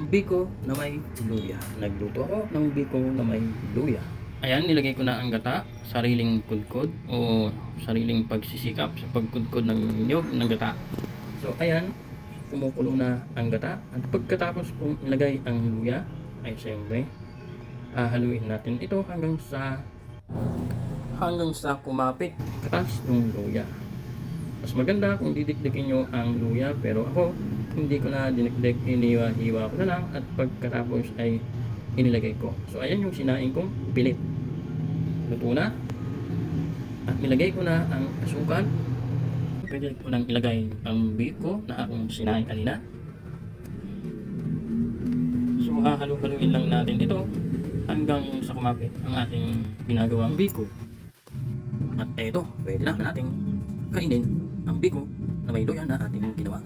biko na may luya. Nagluto ako ng biko na may luya. Ayan, nilagay ko na ang gata, sariling kudkod o sariling pagsisikap sa pagkudkod ng niyog ng gata. So ayan, kumukulo na ang gata. At pagkatapos kong ilagay ang luya, ay siyempre, haluin natin ito hanggang sa kumapit katas ng luya. Mas maganda kung didikdikin nyo ang luya, pero ako hindi ko na dinikdik, hiniwa-hiwa ko na lang at pagkatapos ay inilagay ko. So ayan yung sinaing kong pilit. Luto na. At nilagay ko na ang asukal. Pwede ko nang ilagay ang biko na akong sinaing kanina. So hahalo-haluin lang natin ito hanggang sa kumapit ang ating ginagawang biko. At eto, pwede na nating kainin ang biko na may luya na ating ginawa.